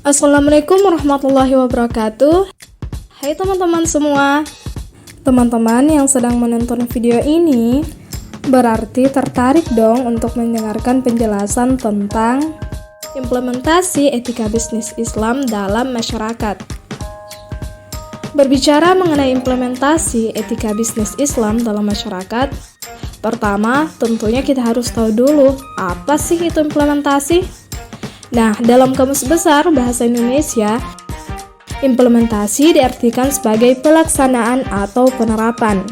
Assalamualaikum warahmatullahi wabarakatuh. Hai teman-teman semua. Teman-teman yang sedang menonton video ini berarti tertarik dong untuk mendengarkan penjelasan tentang implementasi etika bisnis Islam dalam masyarakat. Berbicara mengenai implementasi etika bisnis Islam dalam masyarakat, pertama tentunya kita harus tahu dulu apa sih itu implementasi. Nah, dalam Kamus Besar Bahasa Indonesia, implementasi diartikan sebagai pelaksanaan atau penerapan.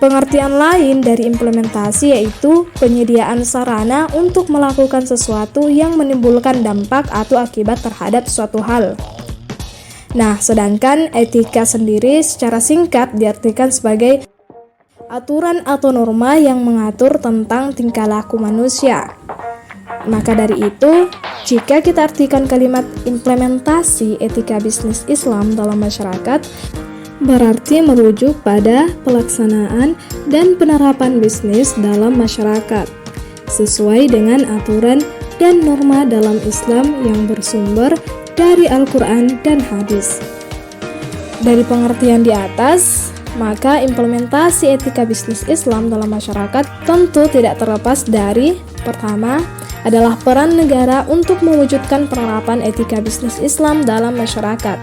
Pengertian lain dari implementasi yaitu penyediaan sarana untuk melakukan sesuatu yang menimbulkan dampak atau akibat terhadap suatu hal. Nah, sedangkan etika sendiri secara singkat diartikan sebagai aturan atau norma yang mengatur tentang tingkah laku manusia. Maka dari itu, jika kita artikan kalimat implementasi etika bisnis Islam dalam masyarakat, berarti merujuk pada pelaksanaan dan penerapan bisnis dalam masyarakat, sesuai dengan aturan dan norma dalam Islam yang bersumber dari Al-Quran dan hadis. Dari pengertian di atas, maka implementasi etika bisnis Islam dalam masyarakat tentu tidak terlepas dari, pertama, adalah peran negara untuk mewujudkan penerapan etika bisnis Islam dalam masyarakat.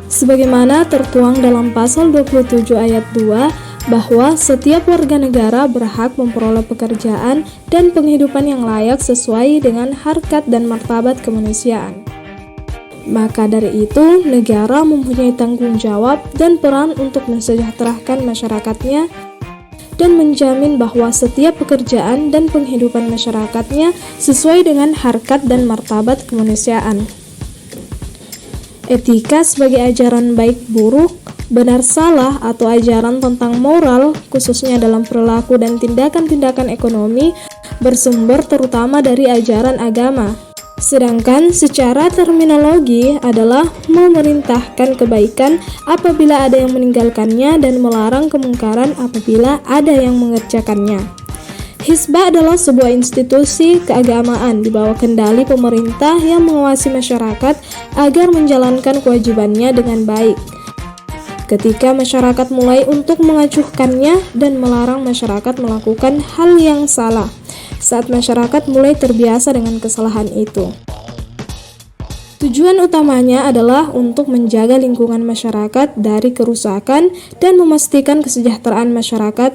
Sebagaimana tertuang dalam pasal 27 ayat 2 bahwa setiap warga negara berhak memperoleh pekerjaan dan penghidupan yang layak sesuai dengan harkat dan martabat kemanusiaan. Maka dari itu, negara mempunyai tanggung jawab dan peran untuk mensejahterakan masyarakatnya dan menjamin bahwa setiap pekerjaan dan penghidupan masyarakatnya sesuai dengan harkat dan martabat kemanusiaan. Etika sebagai ajaran baik buruk, benar salah atau ajaran tentang moral, khususnya dalam perilaku dan tindakan-tindakan ekonomi, bersumber terutama dari ajaran agama. Sedangkan secara terminologi adalah memerintahkan kebaikan apabila ada yang meninggalkannya dan melarang kemungkaran apabila ada yang mengerjakannya. Hizbah adalah sebuah institusi keagamaan di bawah kendali pemerintah yang mengawasi masyarakat agar menjalankan kewajibannya dengan baik. Ketika masyarakat mulai untuk mengacuhkannya dan melarang masyarakat melakukan hal yang salah, saat masyarakat mulai terbiasa dengan kesalahan itu. Tujuan utamanya adalah untuk menjaga lingkungan masyarakat dari kerusakan dan memastikan kesejahteraan masyarakat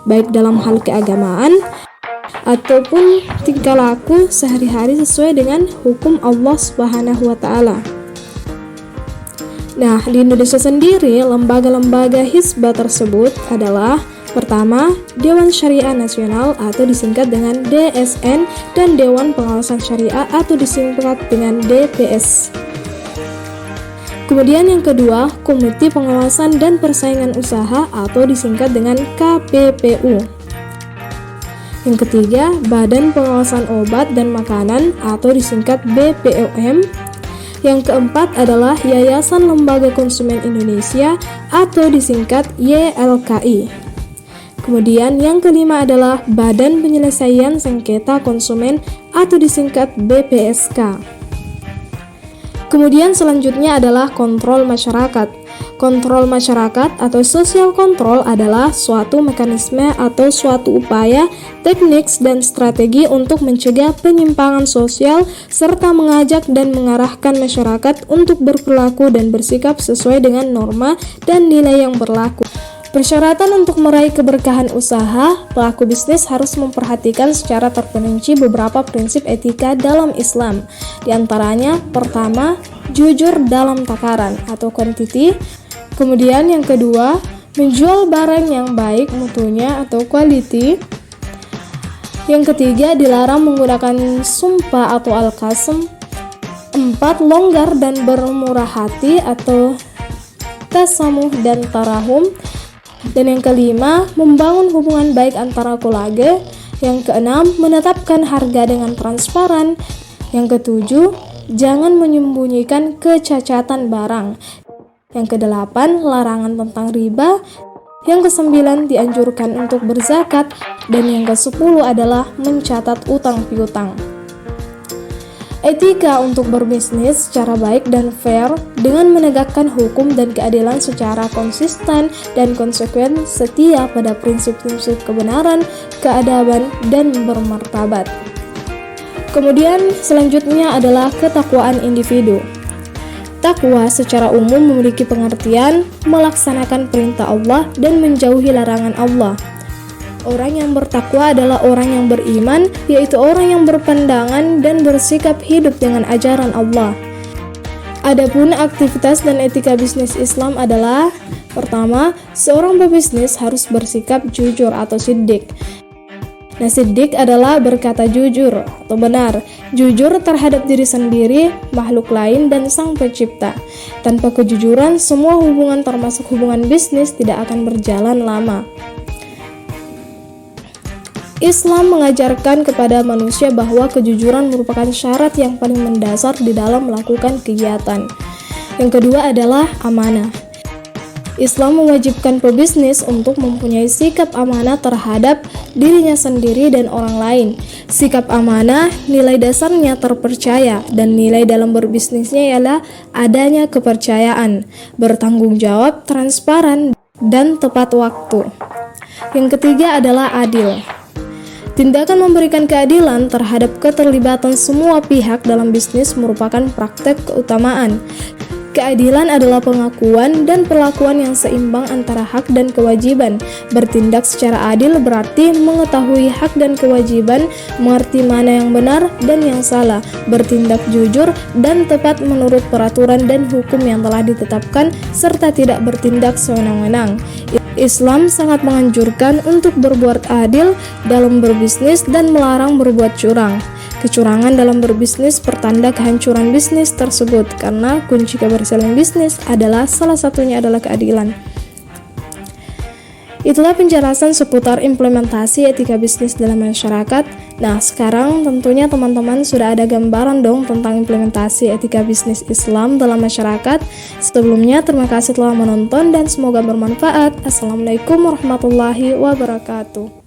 baik dalam hal keagamaan ataupun tingkah laku sehari-hari sesuai dengan hukum Allah Subhanahu wa taala. Nah, di Indonesia sendiri, lembaga-lembaga hizbah tersebut adalah pertama, Dewan Syariah Nasional atau disingkat dengan DSN dan Dewan Pengawasan Syariah atau disingkat dengan DPS. Kemudian yang kedua, Komite Pengawasan dan Persaingan Usaha atau disingkat dengan KPPU. Yang ketiga, Badan Pengawasan Obat dan Makanan atau disingkat BPOM. Yang keempat adalah Yayasan Lembaga Konsumen Indonesia atau disingkat YLKI. Kemudian yang kelima adalah Badan Penyelesaian Sengketa Konsumen atau disingkat BPSK. Kemudian selanjutnya adalah kontrol masyarakat. Kontrol masyarakat atau social control adalah suatu mekanisme atau suatu upaya, teknik, dan strategi untuk mencegah penyimpangan sosial serta mengajak dan mengarahkan masyarakat untuk berperilaku dan bersikap sesuai dengan norma dan nilai yang berlaku. Persyaratan untuk meraih keberkahan usaha, pelaku bisnis harus memperhatikan secara terperinci beberapa prinsip etika dalam Islam. Di antaranya, pertama, jujur dalam takaran atau quantity. Kemudian yang kedua, menjual barang yang baik mutunya atau quality. Yang ketiga, dilarang menggunakan sumpah atau al-qasam. 4. Longgar dan bermurah hati atau tasamuh dan tarahum. Dan yang kelima, membangun hubungan baik antara kolage. Yang keenam, menetapkan harga dengan transparan. Yang ketujuh, jangan menyembunyikan kecacatan barang. Yang kedelapan, larangan tentang riba. Yang kesembilan, dianjurkan untuk berzakat. Dan yang kesepuluh adalah mencatat utang piutang. Etika untuk berbisnis secara baik dan fair dengan menegakkan hukum dan keadilan secara konsisten dan konsekuen setia pada prinsip-prinsip kebenaran, keadaban, dan bermartabat. Kemudian selanjutnya adalah ketakwaan individu. Takwa secara umum memiliki pengertian melaksanakan perintah Allah dan menjauhi larangan Allah. Orang yang bertakwa adalah orang yang beriman, yaitu orang yang berpandangan dan bersikap hidup dengan ajaran Allah. Adapun aktivitas dan etika bisnis Islam adalah: pertama, seorang pebisnis harus bersikap jujur atau siddiq. Nah, siddiq adalah berkata jujur atau benar, jujur terhadap diri sendiri, makhluk lain, dan sang pencipta. Tanpa kejujuran, semua hubungan termasuk hubungan bisnis tidak akan berjalan lama. Islam mengajarkan kepada manusia bahwa kejujuran merupakan syarat yang paling mendasar di dalam melakukan kegiatan. Yang kedua adalah amanah. Islam mewajibkan pebisnis untuk mempunyai sikap amanah terhadap dirinya sendiri dan orang lain. Sikap amanah nilai dasarnya terpercaya, dan nilai dalam berbisnisnya ialah adanya kepercayaan, bertanggung jawab, transparan, dan tepat waktu. Yang ketiga adalah adil. Tindakan memberikan keadilan terhadap keterlibatan semua pihak dalam bisnis merupakan praktek keutamaan. Keadilan adalah pengakuan dan perlakuan yang seimbang antara hak dan kewajiban. Bertindak secara adil berarti mengetahui hak dan kewajiban, mengerti mana yang benar dan yang salah, bertindak jujur dan tepat menurut peraturan dan hukum yang telah ditetapkan, serta tidak bertindak sewenang-wenang. Islam sangat menganjurkan untuk berbuat adil dalam berbisnis dan melarang berbuat curang. Kecurangan dalam berbisnis pertanda kehancuran bisnis tersebut, karena kunci keberhasilan bisnis adalah salah satunya adalah keadilan. Itulah penjelasan seputar implementasi etika bisnis dalam masyarakat. Nah, sekarang tentunya teman-teman sudah ada gambaran dong tentang implementasi etika bisnis Islam dalam masyarakat. Sebelumnya, terima kasih telah menonton dan semoga bermanfaat. Assalamualaikum warahmatullahi wabarakatuh.